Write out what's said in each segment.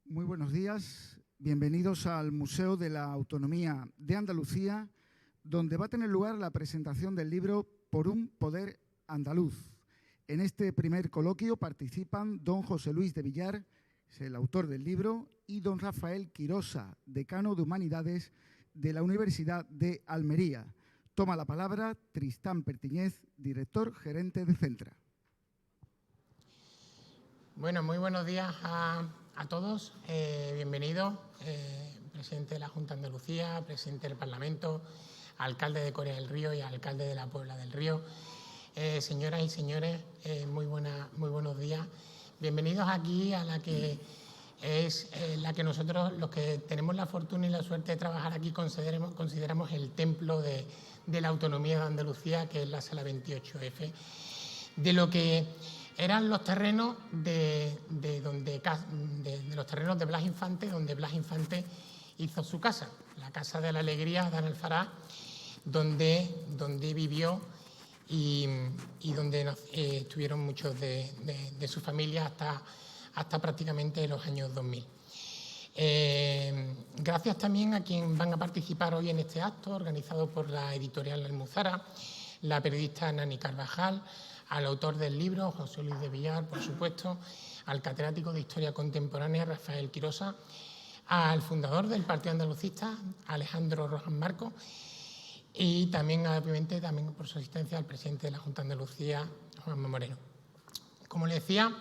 Muy buenos días, bienvenidos al Museo de la Autonomía de Andalucía, donde va a tener lugar la presentación del libro Por un poder andaluz. En este primer coloquio participan don José Luis de Villar, es el autor del libro, y don Rafael Quirosa, decano de Humanidades de la Universidad de Almería. Toma la palabra Tristán Pertiñez, director gerente de Centra. Bueno, muy buenos días a todos. Bienvenidos, presidente de la Junta de Andalucía, presidente del Parlamento, alcalde de Coria del Río y alcalde de la Puebla del Río. Señoras y señores, muy buenos días. Bienvenidos aquí a la que es la que nosotros, los que tenemos la fortuna y la suerte de trabajar aquí, consideramos el templo de la autonomía de Andalucía, que es la Sala 28F, de lo que eran los terrenos de los terrenos de Blas Infante, donde Blas Infante hizo su casa, la Casa de la Alegría de Analfará, donde vivió y donde estuvieron muchos de su familia hasta prácticamente los años 2000. Gracias también a quienes van a participar hoy en este acto, organizado por la editorial Almuzara, la periodista Nani Carvajal, al autor del libro, José Luis de Villar, por supuesto, al catedrático de Historia Contemporánea, Rafael Quirosa, al fundador del Partido Andalucista, Alejandro Rojas Marcos, y también, obviamente, también por su asistencia al presidente de la Junta de Andalucía, Juanma Moreno. Como le decía,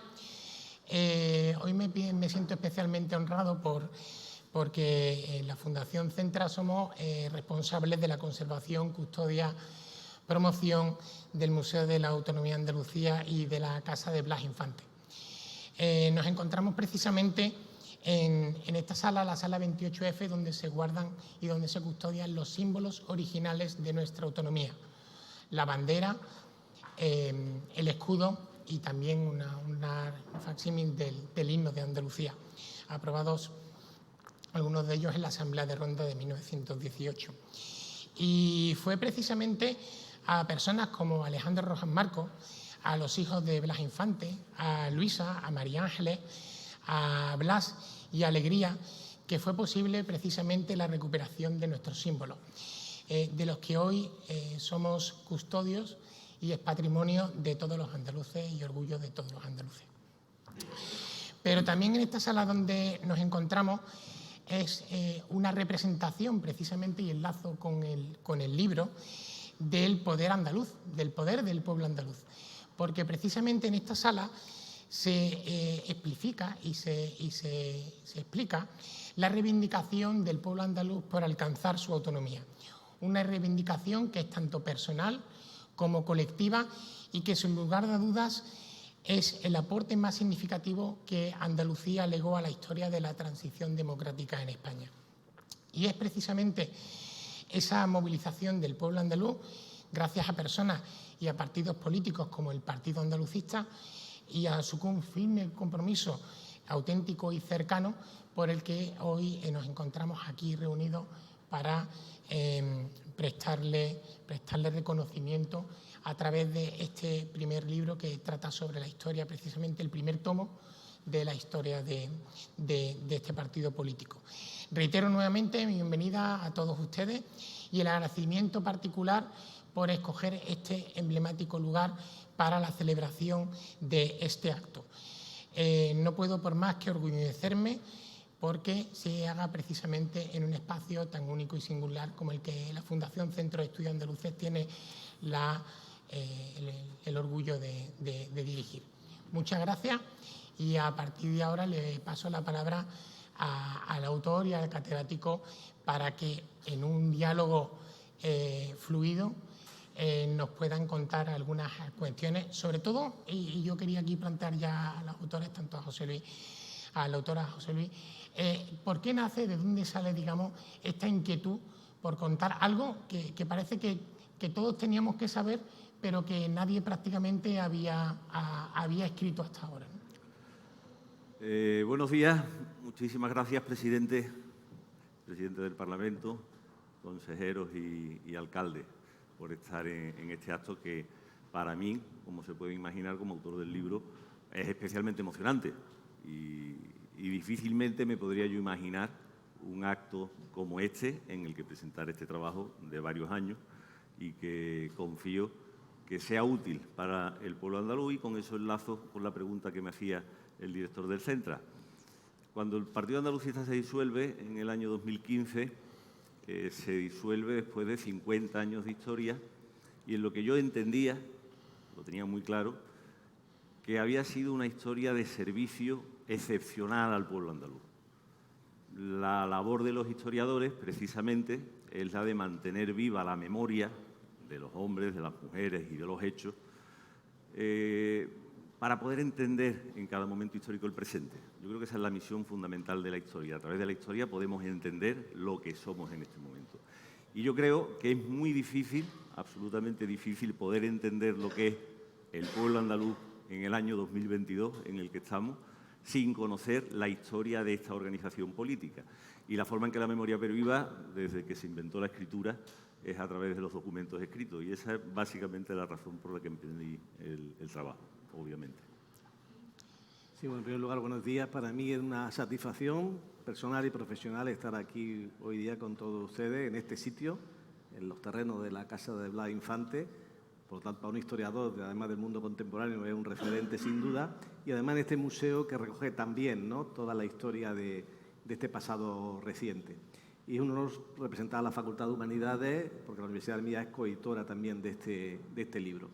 hoy me siento especialmente honrado porque en la Fundación Centra somos responsables de la conservación, custodia, promoción del Museo de la Autonomía de Andalucía y de la Casa de Blas Infante. Nos encontramos precisamente en esta sala, la Sala 28F, donde se guardan y donde se custodian los símbolos originales de nuestra autonomía. La bandera, el escudo y también una facsímil del himno de Andalucía, aprobados algunos de ellos en la Asamblea de Ronda de 1918. Y fue precisamente a personas como Alejandro Rojas Marcos, a los hijos de Blas Infante, a Luisa, a María Ángeles, a Blas y a Alegría, que fue posible precisamente la recuperación de nuestros símbolos, de los que hoy somos custodios y es patrimonio de todos los andaluces y orgullo de todos los andaluces. Pero también en esta sala donde nos encontramos es una representación precisamente y enlazo con el libro del poder andaluz, del poder del pueblo andaluz, porque precisamente en esta sala se explica y se explica la reivindicación del pueblo andaluz por alcanzar su autonomía, una reivindicación que es tanto personal como colectiva y que sin lugar a dudas es el aporte más significativo que Andalucía legó a la historia de la transición democrática en España. Y es precisamente esa movilización del pueblo andaluz, gracias a personas y a partidos políticos como el Partido Andalucista y a su firme compromiso auténtico y cercano, por el que hoy nos encontramos aquí reunidos para prestarle reconocimiento a través de este primer libro que trata sobre la historia, precisamente el primer tomo de la historia de este partido político. Reitero nuevamente mi bienvenida a todos ustedes y el agradecimiento particular por escoger este emblemático lugar para la celebración de este acto. No puedo por más que orgullecerme porque se haga precisamente en un espacio tan único y singular como el que la Fundación Centro de Estudios Andaluces tiene el orgullo de dirigir. Muchas gracias y a partir de ahora le paso la palabra al autor y al catedrático para que en un diálogo fluido nos puedan contar algunas cuestiones, sobre todo, y yo quería aquí plantear ya a los autores, tanto a la autora José Luis, ¿por qué nace, de dónde sale, digamos, esta inquietud por contar algo que parece que todos teníamos que saber, pero que nadie prácticamente había escrito hasta ahora, ¿no? Buenos días, muchísimas gracias, presidente del Parlamento, consejeros y alcaldes, por estar en este acto que para mí, como se puede imaginar, como autor del libro, es especialmente emocionante y y difícilmente me podría yo imaginar un acto como este en el que presentar este trabajo de varios años y que confío que sea útil para el pueblo andaluz, y con eso enlazo con la pregunta que me hacía el director del Centra. Cuando el Partido Andalucista se disuelve en el año 2015, se disuelve después de 50 años de historia, y en lo que yo entendía, lo tenía muy claro, que había sido una historia de servicio excepcional al pueblo andaluz. La labor de los historiadores, precisamente, es la de mantener viva la memoria de los hombres, de las mujeres y de los hechos, para poder entender en cada momento histórico el presente. Yo creo que esa es la misión fundamental de la historia. A través de la historia podemos entender lo que somos en este momento. Y yo creo que es muy difícil, absolutamente difícil, poder entender lo que es el pueblo andaluz en el año 2022 en el que estamos, sin conocer la historia de esta organización política. Y la forma en que la memoria perviva, desde que se inventó la escritura, es a través de los documentos escritos. Y esa es básicamente la razón por la que emprendí el trabajo, obviamente. Sí, bueno, en primer lugar, buenos días. Para mí es una satisfacción personal y profesional estar aquí hoy día con todos ustedes en este sitio, en los terrenos de la Casa de Blas Infante. Por lo tanto, para un historiador, además del mundo contemporáneo, es un referente sin duda. Y además en este museo que recoge también, ¿no?, toda la historia de este pasado reciente. Y es un honor representar a la Facultad de Humanidades, porque la Universidad de Almería es coeditora también de este libro.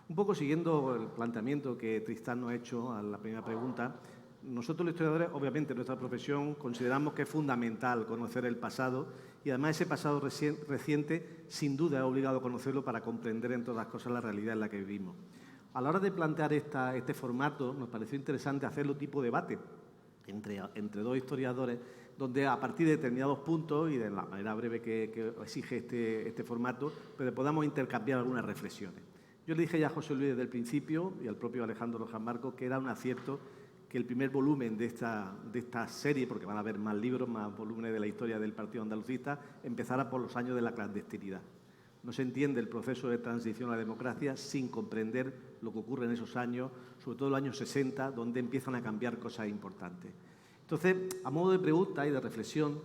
Un poco siguiendo el planteamiento que Tristán nos ha hecho a la primera pregunta, nosotros los historiadores, obviamente en nuestra profesión, consideramos que es fundamental conocer el pasado, y además ese pasado reciente sin duda es obligado a conocerlo para comprender en todas las cosas la realidad en la que vivimos. A la hora de plantear este formato nos pareció interesante hacerlo tipo debate entre dos historiadores, donde a partir de determinados puntos y de la manera breve que exige este formato, pero podamos intercambiar algunas reflexiones. Yo le dije ya a José Luis desde el principio y al propio Alejandro Rojas Marcos que era un acierto que el primer volumen de esta serie, porque van a haber más libros, más volúmenes de la historia del Partido Andalucista, empezara por los años de la clandestinidad. No se entiende el proceso de transición a la democracia sin comprender lo que ocurre en esos años, sobre todo en los años 60, donde empiezan a cambiar cosas importantes. Entonces, a modo de pregunta y de reflexión,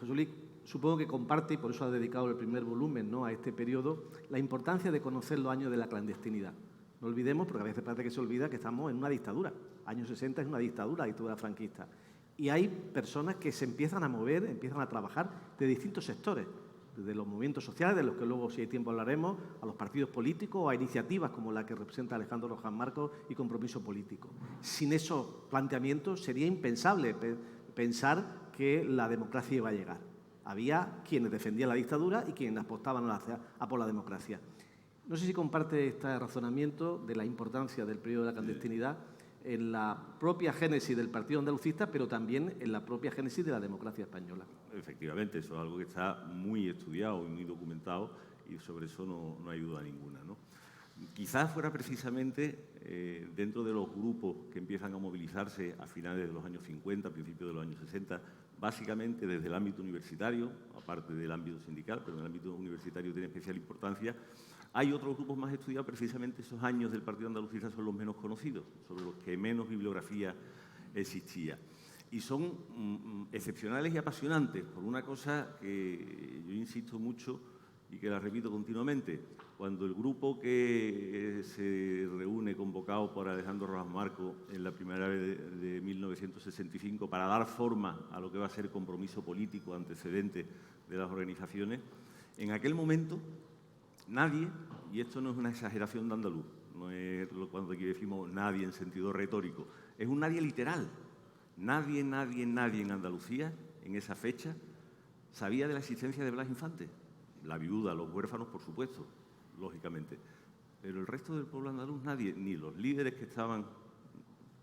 José Luis supongo que comparte, y por eso ha dedicado el primer volumen, ¿no?, a este periodo, la importancia de conocer los años de la clandestinidad. No olvidemos, porque a veces parece que se olvida, que estamos en una dictadura. Años 60 es una dictadura, la dictadura franquista. Y hay personas que se empiezan a mover, empiezan a trabajar de distintos sectores, desde los movimientos sociales, de los que luego, si hay tiempo, hablaremos, a los partidos políticos, o a iniciativas como la que representa Alejandro Rojas Marcos y Compromiso Político. Sin esos planteamientos sería impensable pensar que la democracia iba a llegar. Había quienes defendían la dictadura y quienes apostaban a por la democracia. No sé si comparte este razonamiento de la importancia del periodo de la clandestinidad en la propia génesis del Partido Andalucista, pero también en la propia génesis de la democracia española. Efectivamente, eso es algo que está muy estudiado y muy documentado, y sobre eso no hay duda ninguna, ¿no? Quizás fuera precisamente dentro de los grupos que empiezan a movilizarse a finales de los años 50, a principios de los años 60, básicamente desde el ámbito universitario, aparte del ámbito sindical, pero en el ámbito universitario tiene especial importancia. Hay otros grupos más estudiados, precisamente esos años del Partido Andalucista son los menos conocidos, sobre los que menos bibliografía existía. Y son excepcionales y apasionantes, por una cosa que yo insisto mucho y que la repito continuamente. Cuando el grupo que se reúne, convocado por Alejandro Rojas Marcos en la primavera de 1965, para dar forma a lo que va a ser Compromiso Político, antecedente de las organizaciones, en aquel momento nadie, y esto no es una exageración de andaluz, no es cuando aquí decimos nadie en sentido retórico, es un nadie literal. Nadie en Andalucía, en esa fecha, sabía de la existencia de Blas Infante. La viuda, los huérfanos, por supuesto, lógicamente. Pero el resto del pueblo andaluz, nadie, ni los líderes que estaban,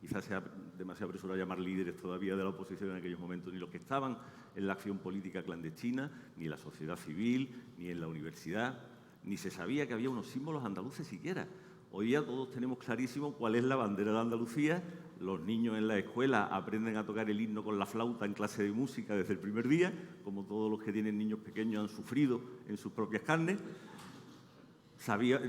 quizás sea demasiado apresurado llamar líderes todavía de la oposición en aquellos momentos, ni los que estaban en la acción política clandestina, ni la sociedad civil, ni en la universidad, ni se sabía que había unos símbolos andaluces siquiera. Hoy ya todos tenemos clarísimo cuál es la bandera de Andalucía. Los niños en la escuela aprenden a tocar el himno con la flauta en clase de música desde el primer día, como todos los que tienen niños pequeños han sufrido en sus propias carnes.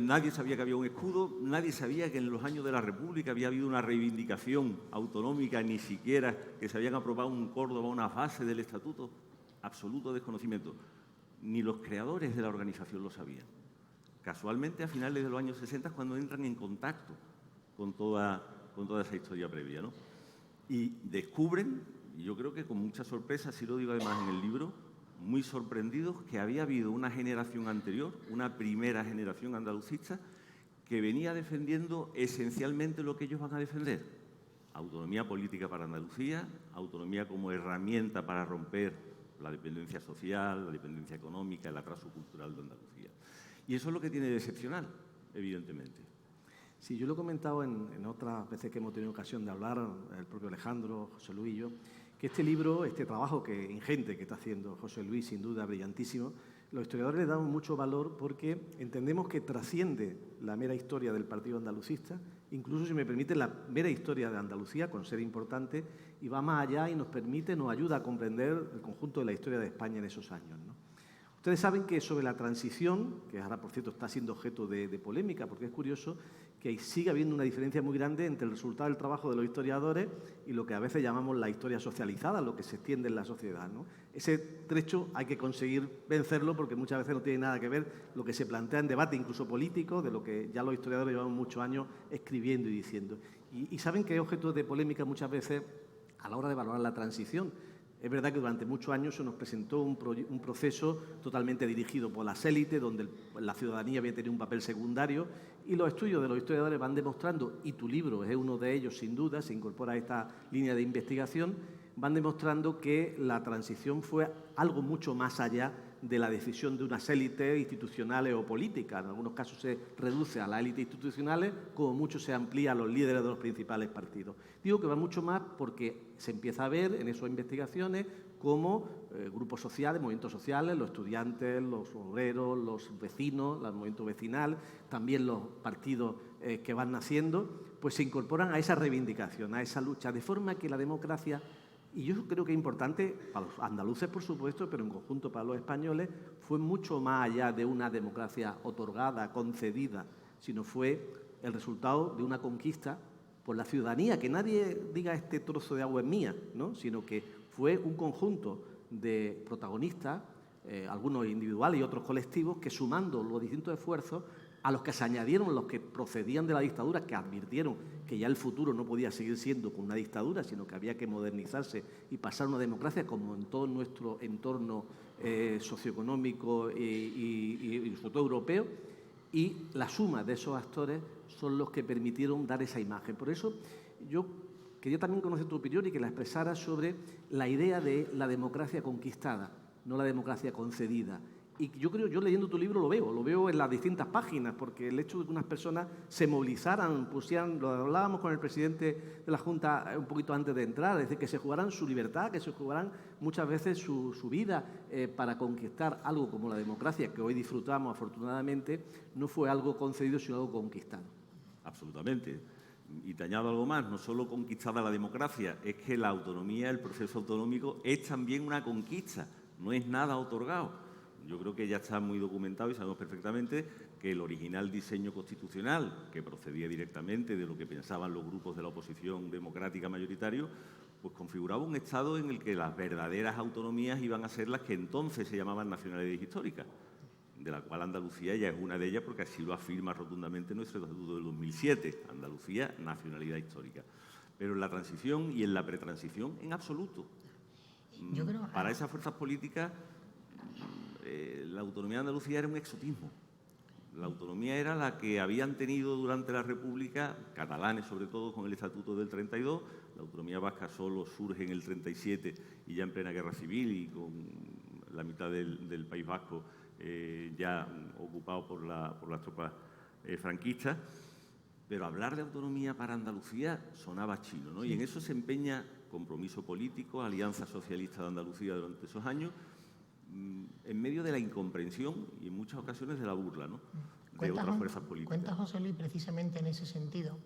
Nadie sabía que había un escudo, nadie sabía que en los años de la República había habido una reivindicación autonómica, ni siquiera que se habían aprobado en Córdoba una fase del estatuto. Absoluto desconocimiento. Ni los creadores de la organización lo sabían. Casualmente, a finales de los años 60 es cuando entran en contacto con toda esa historia previa, ¿no? Y descubren, y yo creo que con mucha sorpresa, así lo digo además en el libro, muy sorprendidos, que había habido una generación anterior, una primera generación andalucista, que venía defendiendo esencialmente lo que ellos van a defender: autonomía política para Andalucía, autonomía como herramienta para romper la dependencia social, la dependencia económica, el atraso cultural de Andalucía. Y eso es lo que tiene de excepcional, evidentemente. Sí, yo lo he comentado en otras veces que hemos tenido ocasión de hablar, el propio Alejandro, José Luis y yo, que este libro, este trabajo ingente que está haciendo José Luis, sin duda brillantísimo, los historiadores le damos mucho valor porque entendemos que trasciende la mera historia del Partido Andalucista, incluso, si me permite, la mera historia de Andalucía, con ser importante, y va más allá y nos ayuda a comprender el conjunto de la historia de España en esos años, ¿no? Ustedes saben que sobre la transición, que ahora, por cierto, está siendo objeto de polémica, porque es curioso que sigue habiendo una diferencia muy grande entre el resultado del trabajo de los historiadores y lo que a veces llamamos la historia socializada, lo que se extiende en la sociedad, ¿no? Ese trecho hay que conseguir vencerlo, porque muchas veces no tiene nada que ver lo que se plantea en debate, incluso político, de lo que ya los historiadores llevamos muchos años escribiendo y diciendo. Y saben que es objeto de polémica muchas veces a la hora de valorar la transición. Es verdad que durante muchos años se nos presentó un proceso totalmente dirigido por las élites, donde la ciudadanía había tenido un papel secundario, y los estudios de los historiadores van demostrando, y tu libro es uno de ellos sin duda, se incorpora a esta línea de investigación, van demostrando que la transición fue algo mucho más allá de la decisión de unas élites institucionales o políticas. En algunos casos se reduce a las élites institucionales, como mucho se amplía a los líderes de los principales partidos. Digo que va mucho más porque se empieza a ver en esas investigaciones cómo grupos sociales, movimientos sociales, los estudiantes, los obreros, los vecinos, el movimiento vecinal, también los partidos que van naciendo, pues se incorporan a esa reivindicación, a esa lucha, de forma que la democracia, y yo creo que es importante para los andaluces, por supuesto, pero en conjunto para los españoles, fue mucho más allá de una democracia otorgada, concedida, sino fue el resultado de una conquista por la ciudadanía, que nadie diga este trozo de agua es mía, ¿no? Sino que fue un conjunto de protagonistas, algunos individuales y otros colectivos, que sumando los distintos esfuerzos, a los que se añadieron los que procedían de la dictadura, que advirtieron que ya el futuro no podía seguir siendo con una dictadura, sino que había que modernizarse y pasar a una democracia, como en todo nuestro entorno socioeconómico y sobre todo europeo, y la suma de esos actores son los que permitieron dar esa imagen. Por eso yo quería también conocer tu opinión y que la expresara sobre la idea de la democracia conquistada, no la democracia concedida. Y yo creo, yo leyendo tu libro lo veo en las distintas páginas, porque el hecho de que unas personas se movilizaran, pusieran, lo hablábamos con el presidente de la Junta un poquito antes de entrar, es decir, que se jugaran su libertad, que se jugaran muchas veces su vida para conquistar algo como la democracia, que hoy disfrutamos afortunadamente, no fue algo concedido, sino algo conquistado. Absolutamente. Y te añado algo más, no solo conquistada la democracia, es que la autonomía, el proceso autonómico, es también una conquista, no es nada otorgado. Yo creo que ya está muy documentado y sabemos perfectamente que el original diseño constitucional, que procedía directamente de lo que pensaban los grupos de la oposición democrática mayoritario, pues configuraba un Estado en el que las verdaderas autonomías iban a ser las que entonces se llamaban nacionalidades históricas, de la cual Andalucía ya es una de ellas, porque así lo afirma rotundamente nuestro Estatuto del 2007, Andalucía, nacionalidad histórica. Pero en la transición y en la pretransición, en absoluto. Yo creo, para esas fuerzas políticas, la autonomía de Andalucía era un exotismo. La autonomía era la que habían tenido durante la República, catalanes sobre todo, con el Estatuto del 32. La autonomía vasca solo surge en el 37 y ya en plena guerra civil y con la mitad del País Vasco ya ocupado por las tropas franquistas. Pero hablar de autonomía para Andalucía sonaba chino, ¿no? Sí. Y en eso se empeña Compromiso Político, Alianza Socialista de Andalucía durante esos años, en medio de la incomprensión y en muchas ocasiones de la burla, ¿no?, de otras fuerzas políticas. Cuenta José Luis precisamente en ese sentido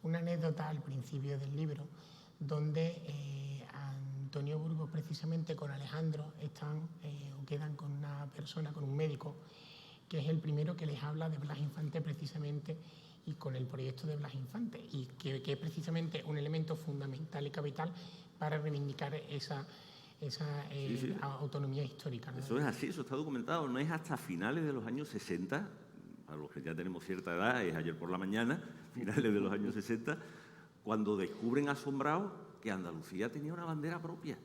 una anécdota al principio del libro donde Antonio Burgos precisamente con Alejandro están o quedan con una persona, con un médico, que es el primero que les habla de Blas Infante precisamente y con el proyecto de Blas Infante, y que es precisamente un elemento fundamental y capital para reivindicar esa autonomía histórica, ¿no? Eso es así, eso está documentado. No es hasta finales de los años 60, para los que ya tenemos cierta edad, es ayer por la mañana, finales de los años 60, cuando descubren asombrados que Andalucía tenía una bandera propia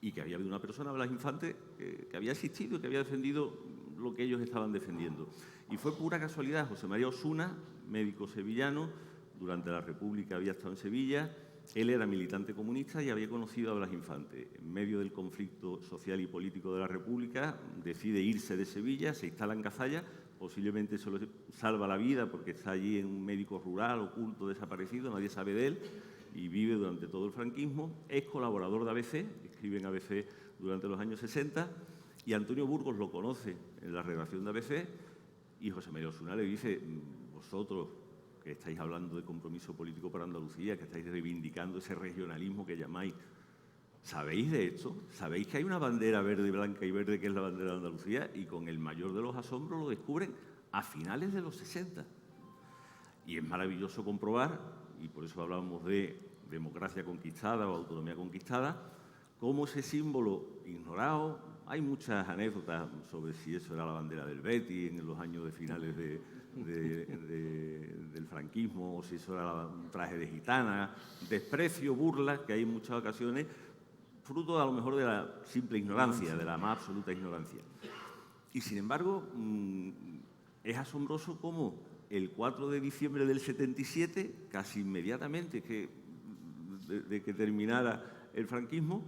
y que había habido una persona, Blas Infante, que había existido, que había defendido lo que ellos estaban defendiendo. Y fue pura casualidad. José María Osuna, médico sevillano, durante la República había estado en Sevilla. Él era militante comunista y había conocido a Blas Infante. En medio del conflicto social y político de la República, decide irse de Sevilla, se instala en Cazalla, posiblemente se lo salva la vida porque está allí en un médico rural, oculto, desaparecido, nadie sabe de él, y vive durante todo el franquismo. Es colaborador de ABC, escribe en ABC durante los años 60, y Antonio Burgos lo conoce en la redacción de ABC, y José María Osuna le dice: vosotros, que estáis hablando de compromiso político para Andalucía, que estáis reivindicando ese regionalismo que llamáis, ¿sabéis de esto? ¿Sabéis que hay una bandera verde, blanca y verde que es la bandera de Andalucía? Y con el mayor de los asombros lo descubren a finales de los 60. Y es maravilloso comprobar, y por eso hablamos de democracia conquistada o autonomía conquistada, cómo ese símbolo ignorado. Hay muchas anécdotas sobre si eso era la bandera del Betis en los años de finales del franquismo, o si eso era un traje de gitana, desprecio, burla, que hay en muchas ocasiones, fruto a lo mejor de la simple ignorancia, de la más absoluta ignorancia. Y sin embargo, es asombroso cómo el 4 de diciembre del 77, casi inmediatamente de que terminara el franquismo,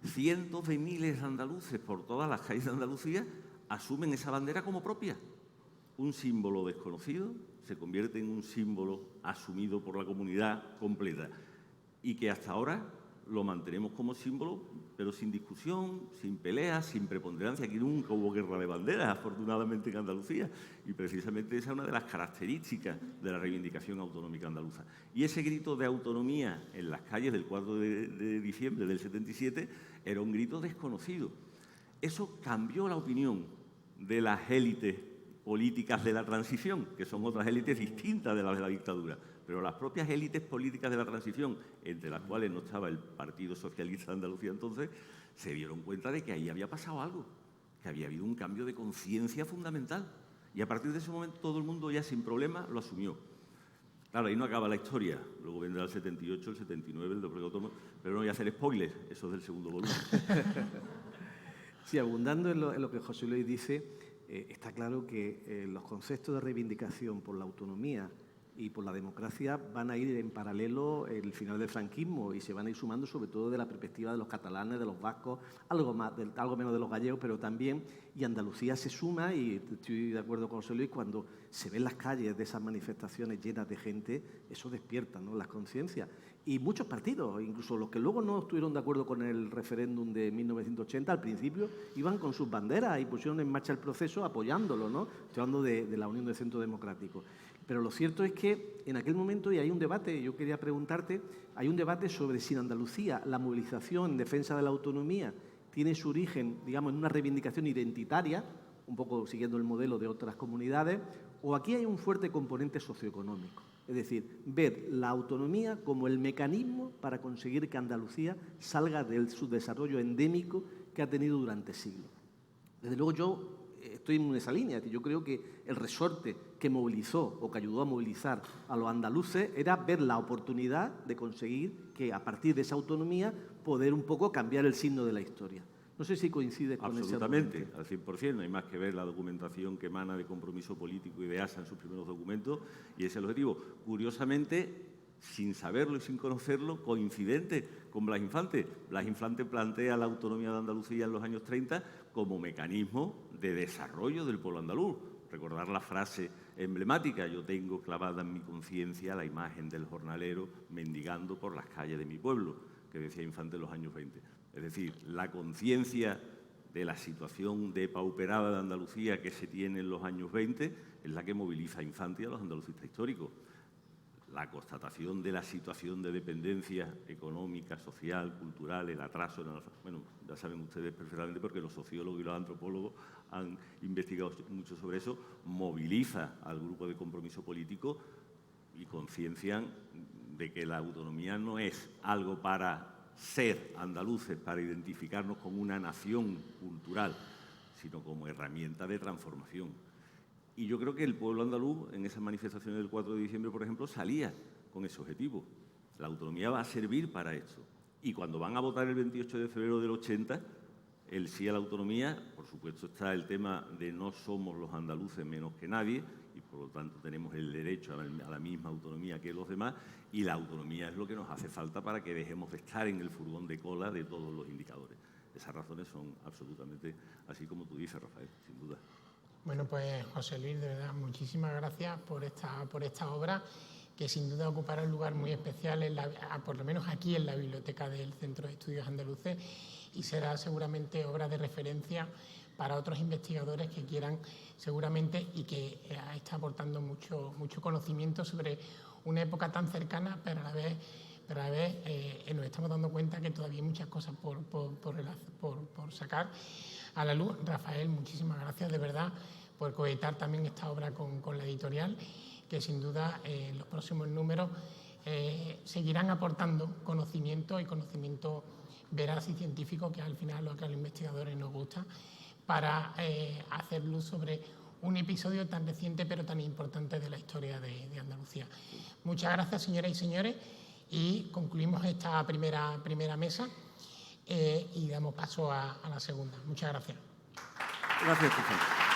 cientos de miles de andaluces por todas las calles de Andalucía asumen esa bandera como propia. Un símbolo desconocido se convierte en un símbolo asumido por la comunidad completa, y que hasta ahora lo mantenemos como símbolo, pero sin discusión, sin peleas, sin preponderancia. Aquí nunca hubo guerra de banderas, afortunadamente, en Andalucía, y precisamente esa es una de las características de la reivindicación autonómica andaluza. Y ese grito de autonomía en las calles del 4 de diciembre del 77 era un grito desconocido. Eso cambió la opinión de las élites políticas de la transición, que son otras élites distintas de las de la dictadura. Pero las propias élites políticas de la transición, entre las cuales no estaba el Partido Socialista de Andalucía entonces, se dieron cuenta de que ahí había pasado algo, que había habido un cambio de conciencia fundamental. Y a partir de ese momento todo el mundo ya sin problema lo asumió. Claro, ahí no acaba la historia. Luego vendrá el 78, el 79, el doble autónomo, pero no voy a hacer spoilers, eso es del segundo volumen. Sí, abundando en lo que José Luis dice, está claro que los conceptos de reivindicación por la autonomía y por la democracia van a ir en paralelo el final del franquismo, y se van a ir sumando sobre todo de la perspectiva de los catalanes, de los vascos, algo menos de los gallegos, pero también, y Andalucía se suma, y estoy de acuerdo con José Luis, cuando se ven las calles de esas manifestaciones llenas de gente, eso despierta, ¿no?, las conciencias. Y muchos partidos, incluso los que luego no estuvieron de acuerdo con el referéndum de 1980, al principio iban con sus banderas y pusieron en marcha el proceso apoyándolo, ¿no? Estoy hablando de la Unión de Centro Democrático. Pero lo cierto es que en aquel momento, y hay un debate, yo quería preguntarte, hay un debate sobre si en Andalucía la movilización en defensa de la autonomía tiene su origen, digamos, en una reivindicación identitaria, un poco siguiendo el modelo de otras comunidades, o aquí hay un fuerte componente socioeconómico. Es decir, ver la autonomía como el mecanismo para conseguir que Andalucía salga del subdesarrollo endémico que ha tenido durante siglos. Desde luego yo estoy en esa línea. Yo creo que el resorte que movilizó o que ayudó a movilizar a los andaluces era ver la oportunidad de conseguir que, a partir de esa autonomía, poder un poco cambiar el signo de la historia. No sé si coincide con ese argumento. Absolutamente, al 100%. No hay más que ver la documentación que emana de Compromiso Político y de ASA en sus primeros documentos, y ese es el objetivo. Curiosamente, sin saberlo y sin conocerlo, coincidente con Blas Infante. Blas Infante plantea la autonomía de Andalucía en los años 30 como mecanismo de desarrollo del pueblo andaluz. Recordar la frase emblemática: yo tengo clavada en mi conciencia la imagen del jornalero mendigando por las calles de mi pueblo, que decía Infante en los años 20. Es decir, la conciencia de la situación depauperada de Andalucía que se tiene en los años 20 es la que moviliza a Infante y a los andalucistas históricos. la constatación de la situación de dependencia económica, social, cultural, el atraso, bueno, ya saben ustedes perfectamente porque los sociólogos y los antropólogos han investigado mucho sobre eso, moviliza al grupo de compromiso político y conciencian de que la autonomía no es algo para ser andaluces, para identificarnos como una nación cultural, sino como herramienta de transformación. Y yo creo que el pueblo andaluz, en esas manifestaciones del 4 de diciembre, por ejemplo, salía con ese objetivo. La autonomía va a servir para esto. Y cuando van a votar el 28 de febrero del 80, el sí a la autonomía, por supuesto está el tema de no somos los andaluces menos que nadie y por lo tanto tenemos el derecho a la misma autonomía que los demás, y la autonomía es lo que nos hace falta para que dejemos de estar en el furgón de cola de todos los indicadores. Esas razones son absolutamente así como tú dices, Rafael, sin duda. Bueno, pues José Luis, de verdad, muchísimas gracias por esta obra, que sin duda ocupará un lugar muy especial, por lo menos aquí en la biblioteca del Centro de Estudios Andaluces, y será seguramente obra de referencia para otros investigadores que quieran seguramente, y que está aportando mucho conocimiento sobre una época tan cercana, pero a la vez nos estamos dando cuenta que todavía hay muchas cosas por sacar a la luz. Rafael, muchísimas gracias de verdad por coeditar también esta obra con la editorial, que sin duda en los próximos números seguirán aportando conocimiento, y conocimiento veraz y científico, que al final lo que a los investigadores nos gusta, para hacer luz sobre un episodio tan reciente pero tan importante de la historia de Andalucía. Muchas gracias, señoras y señores, y concluimos esta primera mesa y damos paso a la segunda. Muchas gracias. Gracias, José.